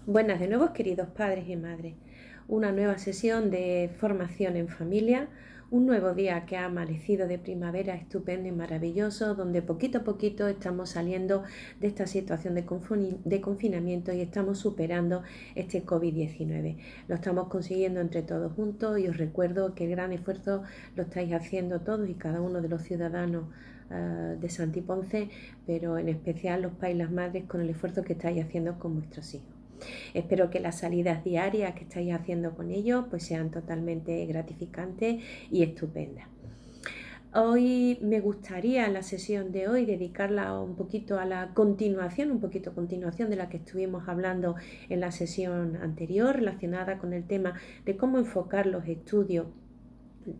Buenas de nuevo, queridos padres y madres. Una nueva sesión de formación en familia, un nuevo día que ha amanecido de primavera estupendo y maravilloso, donde poquito a poquito estamos saliendo de esta situación de confinamiento y estamos superando este COVID-19. Lo estamos consiguiendo entre todos juntos y os recuerdo que el gran esfuerzo lo estáis haciendo todos y cada uno de los ciudadanos de Santi Ponce, pero en especial los padres y las madres con el esfuerzo que estáis haciendo con vuestros hijos. Espero que las salidas diarias que estáis haciendo con ellos pues sean totalmente gratificantes y estupendas. Hoy me gustaría en la sesión de hoy dedicarla un poquito a la continuación, de la que estuvimos hablando en la sesión anterior, relacionada con el tema de cómo enfocar los estudios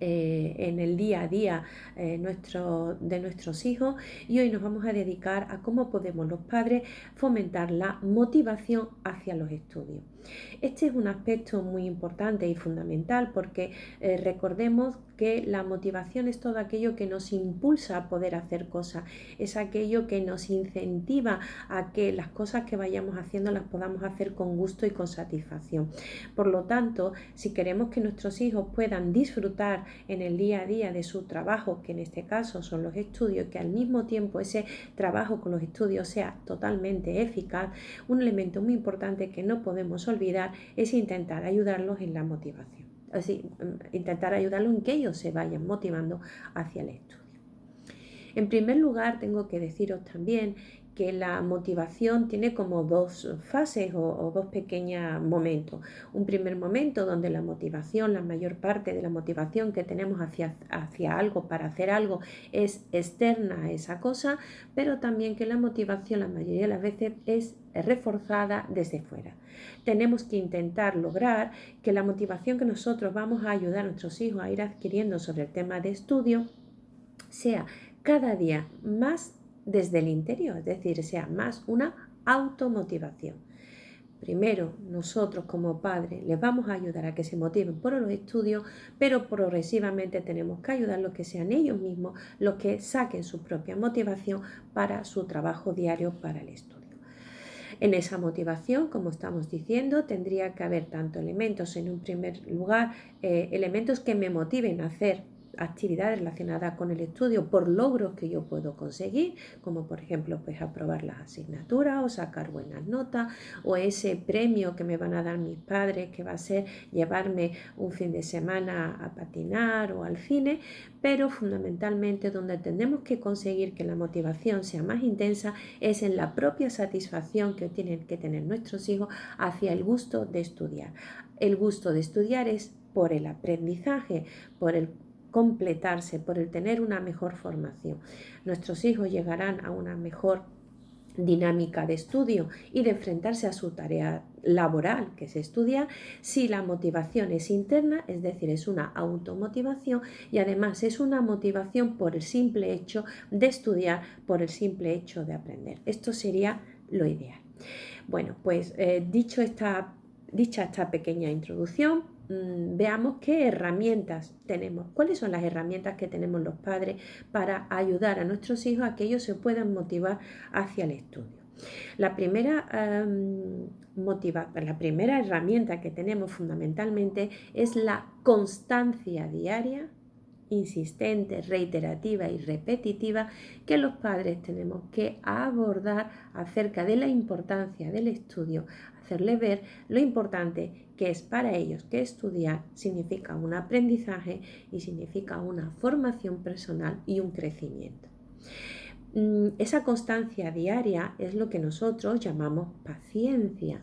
en el día a día de nuestros hijos, y hoy nos vamos a dedicar a cómo podemos los padres fomentar la motivación hacia los estudios. Este es un aspecto muy importante y fundamental porque recordemos que la motivación es todo aquello que nos impulsa a poder hacer cosas, es aquello que nos incentiva a que las cosas que vayamos haciendo las podamos hacer con gusto y con satisfacción. Por lo tanto, si queremos que nuestros hijos puedan disfrutar en el día a día de su trabajo, que en este caso son los estudios, que al mismo tiempo ese trabajo con los estudios sea totalmente eficaz, un elemento muy importante que no podemos olvidar es intentar ayudarlos en la motivación. Así, intentar ayudarlos en que ellos se vayan motivando hacia el estudio. En primer lugar, tengo que deciros también que la motivación tiene como dos fases o dos pequeños momentos. Un primer momento donde la motivación, la mayor parte de la motivación que tenemos hacia algo, para hacer algo, es externa a esa cosa, pero también que la motivación la mayoría de las veces es reforzada desde fuera. Tenemos que intentar lograr que la motivación que nosotros vamos a ayudar a nuestros hijos a ir adquiriendo sobre el tema de estudio sea cada día más desde el interior, es decir, sea más una automotivación. Primero, nosotros como padres les vamos a ayudar a que se motiven por los estudios, pero progresivamente tenemos que ayudarlos a que sean ellos mismos los que saquen su propia motivación para su trabajo diario para el estudio. En esa motivación, como estamos diciendo, tendría que haber tanto elementos, en un primer lugar, elementos que me motiven a hacer actividades relacionadas con el estudio por logros que yo puedo conseguir, como por ejemplo pues aprobar las asignaturas o sacar buenas notas, o ese premio que me van a dar mis padres, que va a ser llevarme un fin de semana a patinar o al cine, pero fundamentalmente donde tenemos que conseguir que la motivación sea más intensa es en la propia satisfacción que tienen que tener nuestros hijos hacia el gusto de estudiar. El gusto de estudiar es por el aprendizaje, por el completarse, por el tener una mejor formación. Nuestros hijos llegarán a una mejor dinámica de estudio y de enfrentarse a su tarea laboral, que es estudiar, si la motivación es interna, es decir, es una automotivación, y además es una motivación por el simple hecho de estudiar, por el simple hecho de aprender. Esto sería lo ideal. Bueno, pues dicha esta pequeña introducción, veamos qué herramientas tenemos, cuáles son las herramientas que tenemos los padres para ayudar a nuestros hijos a que ellos se puedan motivar hacia el estudio. La primera herramienta que tenemos fundamentalmente es la constancia diaria, insistente, reiterativa y repetitiva, que los padres tenemos que abordar acerca de la importancia del estudio, hacerles ver lo importante que es para ellos que estudiar significa un aprendizaje y significa una formación personal y un crecimiento. Esa constancia diaria es lo que nosotros llamamos paciencia.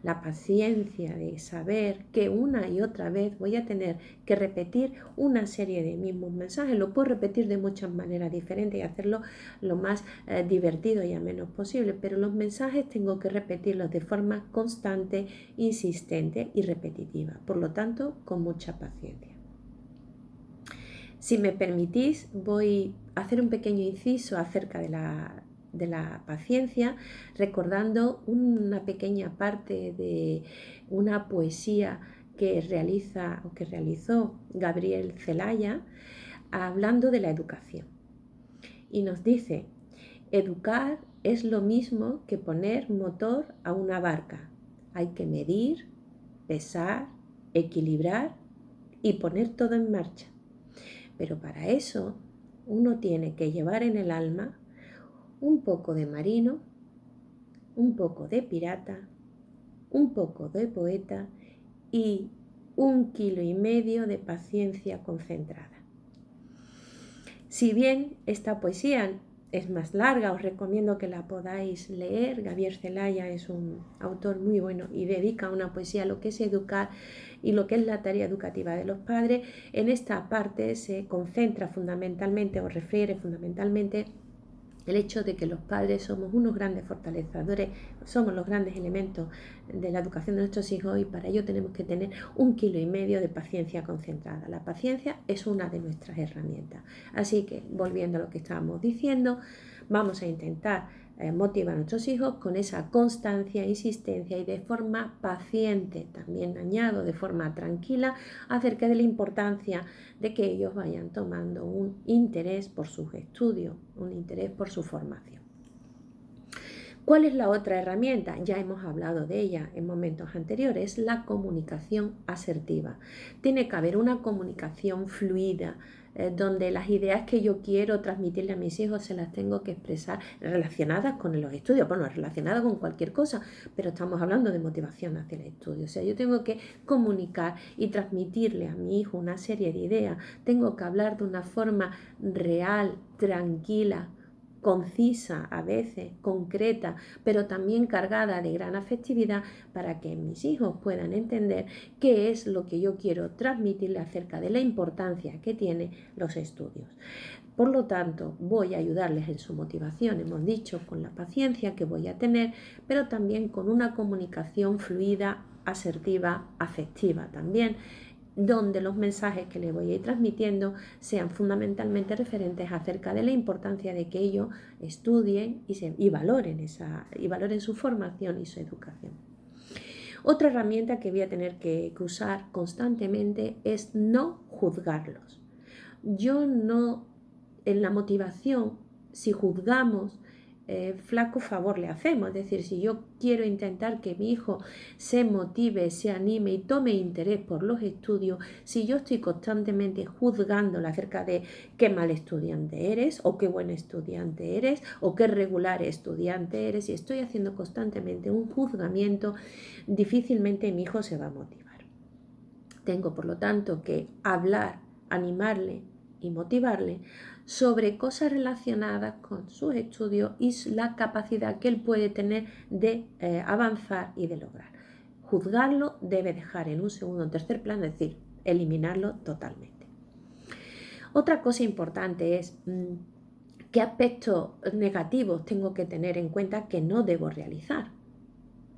La paciencia de saber que una y otra vez voy a tener que repetir una serie de mismos mensajes. Lo puedo repetir de muchas maneras diferentes y hacerlo lo más divertido y ameno posible, pero los mensajes tengo que repetirlos de forma constante, insistente y repetitiva. Por lo tanto, con mucha paciencia. Si me permitís, voy a hacer un pequeño inciso acerca de la paciencia, recordando una pequeña parte de una poesía que realizó Gabriel Celaya, hablando de la educación. Y nos dice: educar es lo mismo que poner motor a una barca. hay que medir, pesar, equilibrar y poner todo en marcha. Pero para eso uno tiene que llevar en el alma un poco de marino, un poco de pirata, un poco de poeta y 1,5 kilos de paciencia concentrada. Si bien esta poesía es más larga, os recomiendo que la podáis leer. Gabriel Celaya es un autor muy bueno y dedica una poesía a lo que es educar y lo que es la tarea educativa de los padres. En esta parte se concentra fundamentalmente o refiere fundamentalmente el hecho de que los padres somos unos grandes fortalecedores, somos los grandes elementos de la educación de nuestros hijos y para ello tenemos que tener 1,5 kilos de paciencia concentrada. La paciencia es una de nuestras herramientas. Así que, volviendo a lo que estábamos diciendo, vamos a intentar motivar a nuestros hijos con esa constancia, insistencia y de forma paciente, también añado de forma tranquila, acerca de la importancia de que ellos vayan tomando un interés por sus estudios, un interés por su formación. ¿Cuál es la otra herramienta? Ya hemos hablado de ella en momentos anteriores, la comunicación asertiva. Tiene que haber una comunicación fluida, donde las ideas que yo quiero transmitirle a mis hijos se las tengo que expresar relacionadas con los estudios, bueno, relacionadas con cualquier cosa, pero estamos hablando de motivación hacia el estudio. O sea, yo tengo que comunicar y transmitirle a mi hijo una serie de ideas, tengo que hablar de una forma real, tranquila, concisa, a veces concreta, pero también cargada de gran afectividad para que mis hijos puedan entender qué es lo que yo quiero transmitirle acerca de la importancia que tienen los estudios. Por lo tanto, voy a ayudarles en su motivación, hemos dicho, con la paciencia que voy a tener, pero también con una comunicación fluida, asertiva, afectiva también, donde los mensajes que le voy a ir transmitiendo sean fundamentalmente referentes acerca de la importancia de que ellos estudien y valoren su formación y su educación. Otra herramienta que voy a tener que usar constantemente es no juzgarlos. En la motivación, si juzgamos, flaco favor le hacemos. Es decir, si yo quiero intentar que mi hijo se motive, se anime y tome interés por los estudios, si yo estoy constantemente juzgándolo acerca de qué mal estudiante eres o qué buen estudiante eres o qué regular estudiante eres, y estoy haciendo constantemente un juzgamiento, difícilmente mi hijo se va a motivar. Tengo, por lo tanto, que hablar, animarle y motivarle sobre cosas relacionadas con sus estudios y la capacidad que él puede tener de avanzar y de lograr. Juzgarlo debe dejar en un segundo o tercer plano, es decir, eliminarlo totalmente. Otra cosa importante es qué aspectos negativos tengo que tener en cuenta que no debo realizar.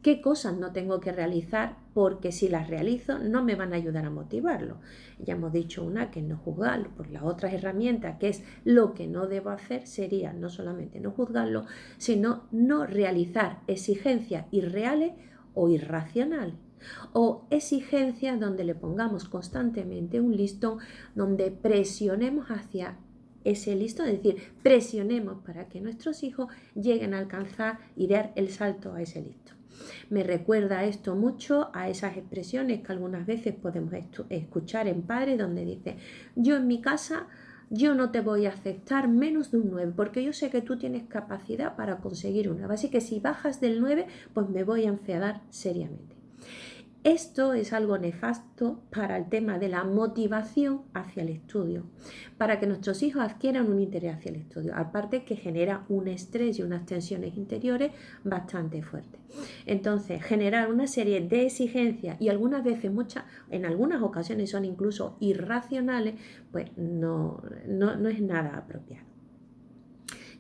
¿Qué cosas no tengo que realizar? Porque si las realizo no me van a ayudar a motivarlo. Ya hemos dicho una que es no juzgarlo. Pues la otra herramienta que es lo que no debo hacer sería no solamente no juzgarlo, sino no realizar exigencias irreales o irracionales. O exigencias donde le pongamos constantemente un listón, donde presionemos hacia ese listón, es decir, presionemos para que nuestros hijos lleguen a alcanzar y dar el salto a ese listón. Me recuerda esto mucho a esas expresiones que algunas veces podemos escuchar en padres donde dice: yo en mi casa yo no te voy a aceptar menos de un 9 porque yo sé que tú tienes capacidad para conseguir un 9, así que si bajas del 9 pues me voy a enfadar seriamente. Esto es algo nefasto para el tema de la motivación hacia el estudio, para que nuestros hijos adquieran un interés hacia el estudio, aparte que genera un estrés y unas tensiones interiores bastante fuertes. Entonces, generar una serie de exigencias y algunas veces, en algunas ocasiones son incluso irracionales, pues no es nada apropiado.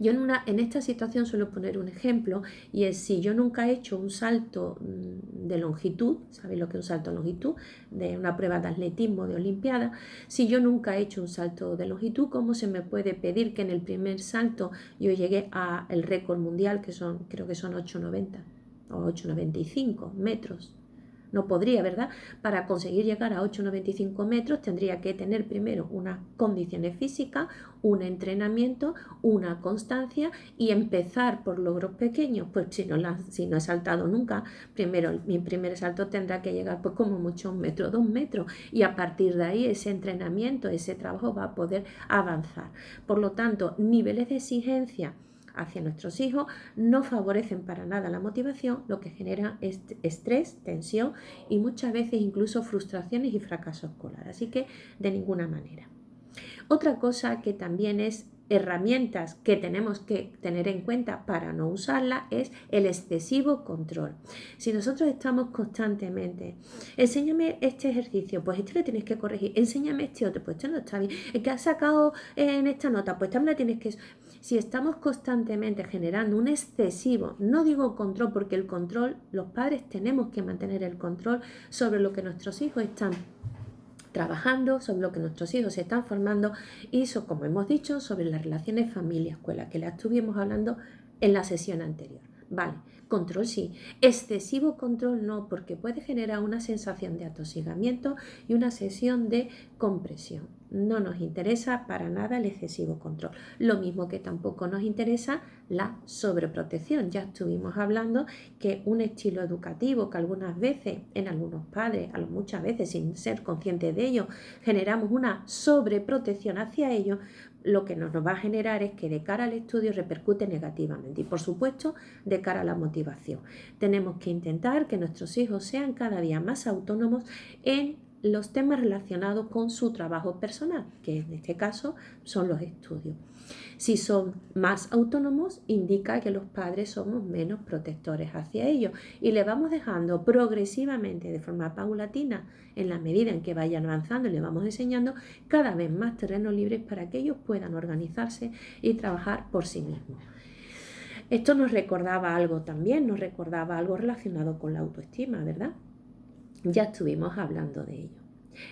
Yo en esta situación suelo poner un ejemplo, y es: si yo nunca he hecho un salto de longitud, ¿sabéis lo que es un salto de longitud? De una prueba de atletismo, de olimpiada. Si yo nunca he hecho un salto de longitud, ¿cómo se me puede pedir que en el primer salto yo llegue al récord mundial, creo que son 8,90 o 8,95 metros? no podría, ¿verdad? Para conseguir llegar a 8,95 metros tendría que tener primero unas condiciones físicas, un entrenamiento, una constancia y empezar por logros pequeños. Pues si no he saltado nunca, primero mi primer salto tendrá que llegar pues como mucho 1 metro, 2 metros, y a partir de ahí ese entrenamiento, ese trabajo va a poder avanzar. Por lo tanto, niveles de exigencia hacia nuestros hijos no favorecen para nada la motivación, lo que genera estrés, tensión y muchas veces incluso frustraciones y fracasos escolares. Así que de ninguna manera. Otra cosa que también es herramientas que tenemos que tener en cuenta para no usarla es el excesivo control. Si nosotros estamos constantemente, enséñame este ejercicio, pues este lo tienes que corregir, enséñame este otro, pues este no está bien, el que has sacado en esta nota, pues también la tienes que... Si estamos constantemente generando un excesivo, no digo control, porque el control, los padres tenemos que mantener el control sobre lo que nuestros hijos están trabajando, sobre lo que nuestros hijos se están formando y como hemos dicho, sobre las relaciones familia-escuela, que la estuvimos hablando en la sesión anterior. Vale, control sí, excesivo control no, porque puede generar una sensación de atosigamiento y una sensación de compresión. No nos interesa para nada el excesivo control. Lo mismo que tampoco nos interesa la sobreprotección. Ya estuvimos hablando que un estilo educativo que algunas veces, en algunos padres, muchas veces sin ser conscientes de ello, generamos una sobreprotección hacia ellos, lo que nos va a generar es que de cara al estudio repercute negativamente y por supuesto de cara a la motivación. Tenemos que intentar que nuestros hijos sean cada día más autónomos en los temas relacionados con su trabajo personal, que en este caso son los estudios. Si son más autónomos, indica que los padres somos menos protectores hacia ellos y le vamos dejando progresivamente, de forma paulatina, en la medida en que vayan avanzando y le vamos enseñando cada vez más terrenos libres para que ellos puedan organizarse y trabajar por sí mismos. Esto nos recordaba algo también, nos recordaba algo relacionado con la autoestima, ¿verdad? Ya estuvimos hablando de ello.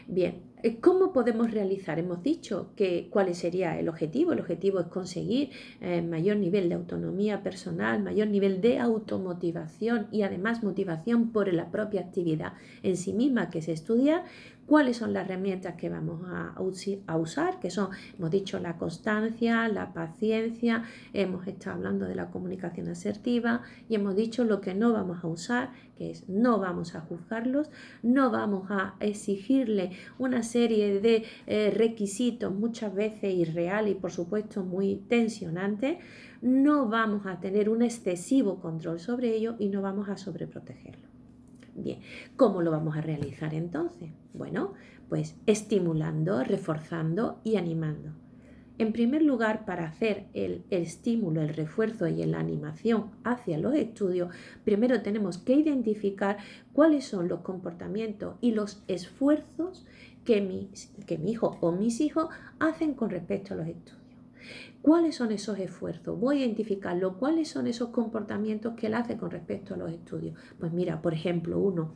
Bien, ¿cómo podemos realizar? Hemos dicho que cuál sería el objetivo. El objetivo es conseguir mayor nivel de autonomía personal, mayor nivel de automotivación y además motivación por la propia actividad en sí misma, que es estudiar. ¿Cuáles son las herramientas que vamos a usar? Que son, hemos dicho, la constancia, la paciencia, hemos estado hablando de la comunicación asertiva y hemos dicho lo que no vamos a usar, que es no vamos a juzgarlos, no vamos a exigirle una serie de requisitos muchas veces irreales y por supuesto muy tensionantes, no vamos a tener un excesivo control sobre ello y no vamos a sobreprotegerlo. Bien, ¿cómo lo vamos a realizar entonces? Bueno, pues estimulando, reforzando y animando. En primer lugar, para hacer el estímulo, el refuerzo y la animación hacia los estudios, primero tenemos que identificar cuáles son los comportamientos y los esfuerzos que mi hijo o mis hijos hacen con respecto a los estudios. ¿Cuáles son esos esfuerzos? Voy a identificarlo. ¿Cuáles son esos comportamientos que él hace con respecto a los estudios? Pues mira, por ejemplo,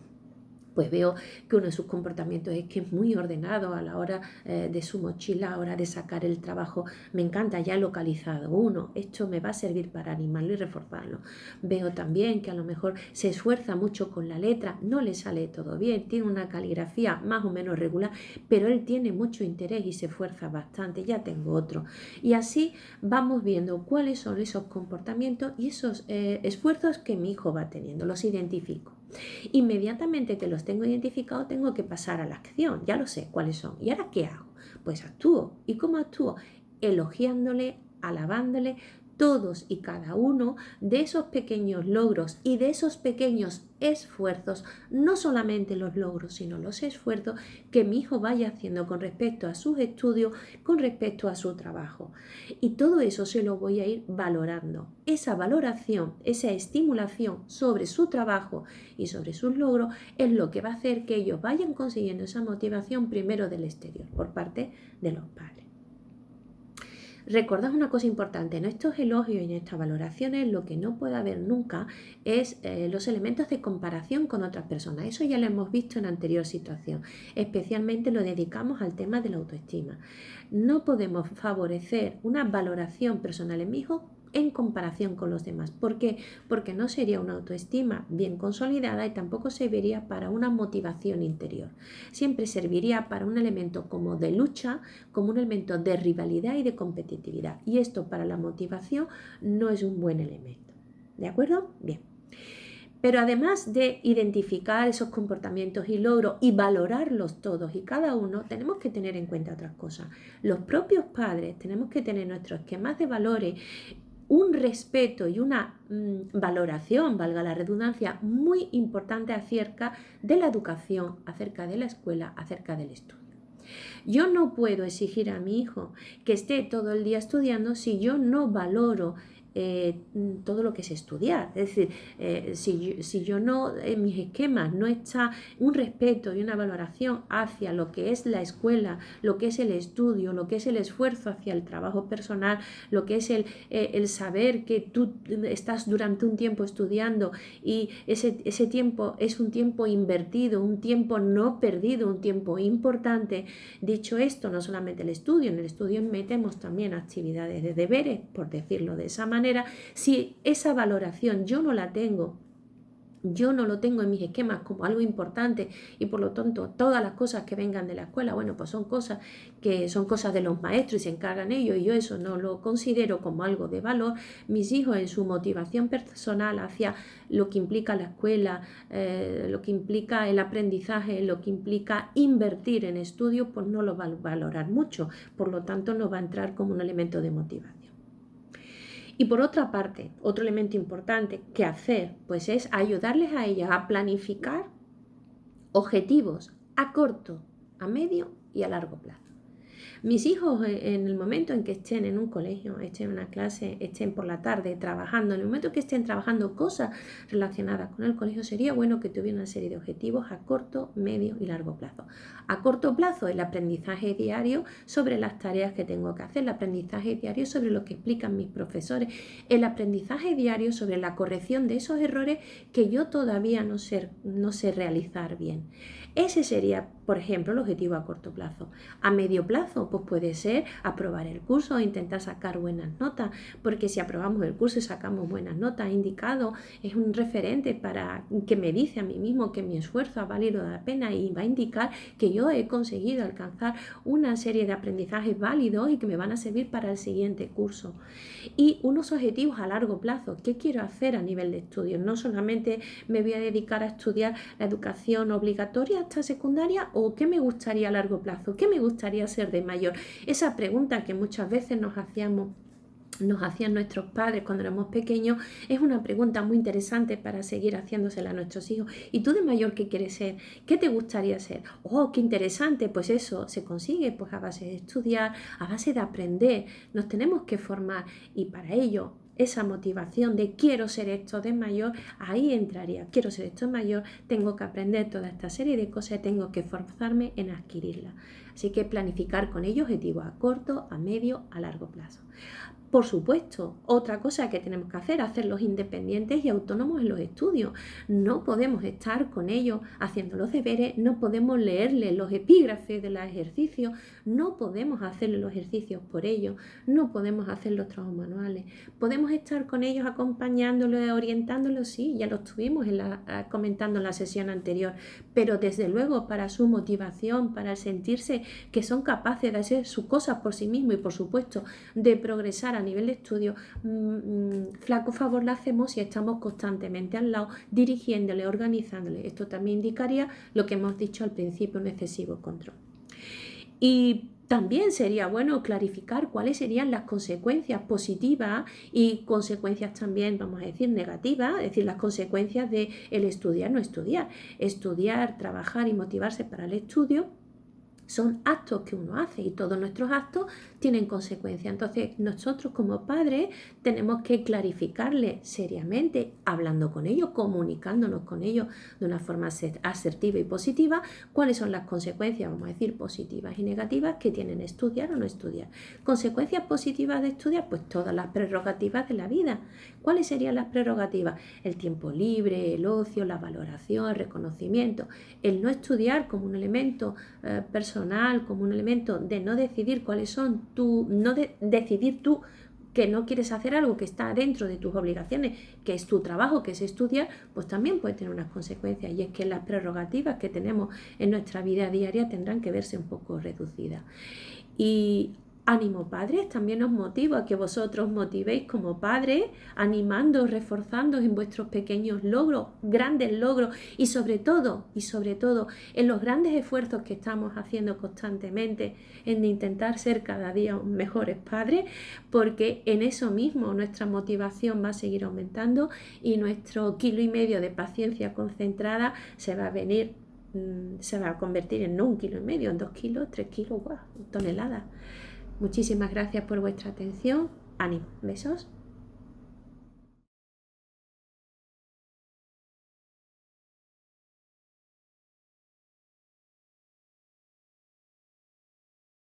pues veo que uno de sus comportamientos es que es muy ordenado a la hora de su mochila, a la hora de sacar el trabajo. Me encanta, ya he localizado uno. Esto me va a servir para animarlo y reforzarlo. Veo también que a lo mejor se esfuerza mucho con la letra, no le sale todo bien, tiene una caligrafía más o menos regular, pero él tiene mucho interés y se esfuerza bastante. Ya tengo otro. Y así vamos viendo cuáles son esos comportamientos y esos esfuerzos que mi hijo va teniendo. Los identifico. Inmediatamente que los tengo identificados, tengo que pasar a la acción. Ya lo sé cuáles son. ¿Y ahora qué hago? Pues actúo. ¿Y cómo actúo? Elogiándole, alabándole todos y cada uno de esos pequeños logros y de esos pequeños esfuerzos, no solamente los logros, sino los esfuerzos que mi hijo vaya haciendo con respecto a sus estudios, con respecto a su trabajo. Y todo eso se lo voy a ir valorando. Esa valoración, esa estimulación sobre su trabajo y sobre sus logros es lo que va a hacer que ellos vayan consiguiendo esa motivación primero del exterior, por parte de los padres. Recordad una cosa importante, en estos elogios y en estas valoraciones lo que no puede haber nunca es los elementos de comparación con otras personas. Eso ya lo hemos visto en anterior situación, especialmente lo dedicamos al tema de la autoestima. No podemos favorecer una valoración personal en mi hijo en comparación con los demás. ¿Por qué? Porque no sería una autoestima bien consolidada y tampoco serviría para una motivación interior. Siempre serviría para un elemento como de lucha, como un elemento de rivalidad y de competitividad. Y esto para la motivación no es un buen elemento. ¿De acuerdo? Bien. Pero además de identificar esos comportamientos y logros y valorarlos todos y cada uno, tenemos que tener en cuenta otras cosas. Los propios padres tenemos que tener nuestros esquemas de valores, un respeto y una valoración, valga la redundancia, muy importante acerca de la educación, acerca de la escuela, acerca del estudio. Yo no puedo exigir a mi hijo que esté todo el día estudiando si yo no valoro todo lo que es estudiar. Es decir, si yo no, en mis esquemas no está un respeto y una valoración hacia lo que es la escuela, lo que es el estudio, lo que es el esfuerzo hacia el trabajo personal, lo que es el saber que tú estás durante un tiempo estudiando y ese tiempo es un tiempo invertido, un tiempo no perdido, un tiempo importante. Dicho esto, no solamente el estudio, en el estudio metemos también actividades de deberes, por decirlo de esa manera. Si esa valoración yo no la tengo, yo no lo tengo en mis esquemas como algo importante y por lo tanto todas las cosas que vengan de la escuela, bueno, pues son cosas de los maestros y se encargan ellos y yo eso no lo considero como algo de valor. Mis hijos en su motivación personal hacia lo que implica la escuela, lo que implica el aprendizaje, lo que implica invertir en estudios, pues no lo va a valorar mucho, por lo tanto no va a entrar como un elemento de motivación. Y por otra parte, otro elemento importante que hacer, pues es ayudarles a ellas a planificar objetivos a corto, a medio y a largo plazo. Mis hijos en el momento en que estén en un colegio, estén en una clase, estén por la tarde trabajando, en el momento que estén trabajando cosas relacionadas con el colegio, sería bueno que tuvieran una serie de objetivos a corto, medio y largo plazo. A corto plazo, el aprendizaje diario sobre las tareas que tengo que hacer, el aprendizaje diario sobre lo que explican mis profesores, el aprendizaje diario sobre la corrección de esos errores que yo todavía no sé realizar bien. Ese sería, por ejemplo, el objetivo a corto plazo. A medio plazo, pues puede ser aprobar el curso o intentar sacar buenas notas, porque si aprobamos el curso y sacamos buenas notas, indicado, es un referente para que me dice a mí mismo que mi esfuerzo ha valido la pena y va a indicar que yo he conseguido alcanzar una serie de aprendizajes válidos y que me van a servir para el siguiente curso. Y unos objetivos a largo plazo. ¿Qué quiero hacer a nivel de estudios? No solamente me voy a dedicar a estudiar la educación obligatoria hasta secundaria, o qué me gustaría a largo plazo, qué me gustaría ser de mayor. Esa pregunta que muchas veces nos hacían nuestros padres cuando éramos pequeños, es una pregunta muy interesante para seguir haciéndosela a nuestros hijos. ¿Y tú de mayor qué quieres ser? ¿Qué te gustaría ser? ¡Oh, qué interesante! Pues eso se consigue pues a base de estudiar, a base de aprender. Nos tenemos que formar y para ello esa motivación de quiero ser esto de mayor, ahí entraría. Quiero ser esto de mayor, tengo que aprender toda esta serie de cosas, tengo que esforzarme en adquirirla. Así que planificar con ello objetivos a corto, a medio, a largo plazo. Por supuesto, otra cosa que tenemos que hacerlos independientes y autónomos en los estudios. No podemos estar con ellos haciendo los deberes, no podemos leerles los epígrafes de los ejercicios, no podemos hacerle los ejercicios por ellos, no podemos hacer los trabajos manuales. Podemos estar con ellos acompañándolos, orientándolos, sí, ya lo estuvimos comentando en la sesión anterior, pero desde luego para su motivación, para sentirse que son capaces de hacer sus cosas por sí mismos y por supuesto de progresar a nivel de estudio, flaco favor le hacemos si estamos constantemente al lado, dirigiéndole, organizándole. Esto también indicaría lo que hemos dicho al principio, un excesivo control. Y también sería bueno clarificar cuáles serían las consecuencias positivas y consecuencias también, vamos a decir, negativas, es decir, las consecuencias de el estudiar, no estudiar. Estudiar, trabajar y motivarse para el estudio son actos que uno hace y todos nuestros actos tienen consecuencias. Entonces nosotros como padres tenemos que clarificarles seriamente, hablando con ellos, comunicándonos con ellos de una forma asertiva y positiva, cuáles son las consecuencias, vamos a decir, positivas y negativas que tienen estudiar o no estudiar. Consecuencias positivas de estudiar, pues todas las prerrogativas de la vida. ¿Cuáles serían las prerrogativas? El tiempo libre, el ocio, la valoración, el reconocimiento. El no estudiar como un elemento personal, como un elemento de no decidir cuáles son decidir tú que no quieres hacer algo que está dentro de tus obligaciones, que es tu trabajo, que es estudiar, pues también puede tener unas consecuencias. Y es que las prerrogativas que tenemos en nuestra vida diaria tendrán que verse un poco reducidas. Y ánimo, padres, también os motivo a que vosotros motivéis como padres, animando, reforzando en vuestros pequeños logros, grandes logros y sobre todo en los grandes esfuerzos que estamos haciendo constantemente en intentar ser cada día mejores padres, porque en eso mismo nuestra motivación va a seguir aumentando y nuestro 1,5 kilos de paciencia concentrada se va a convertir en no 1,5 kilos, en 2 kilos, 3 kilos, toneladas. Muchísimas gracias por vuestra atención. Ánimo, besos.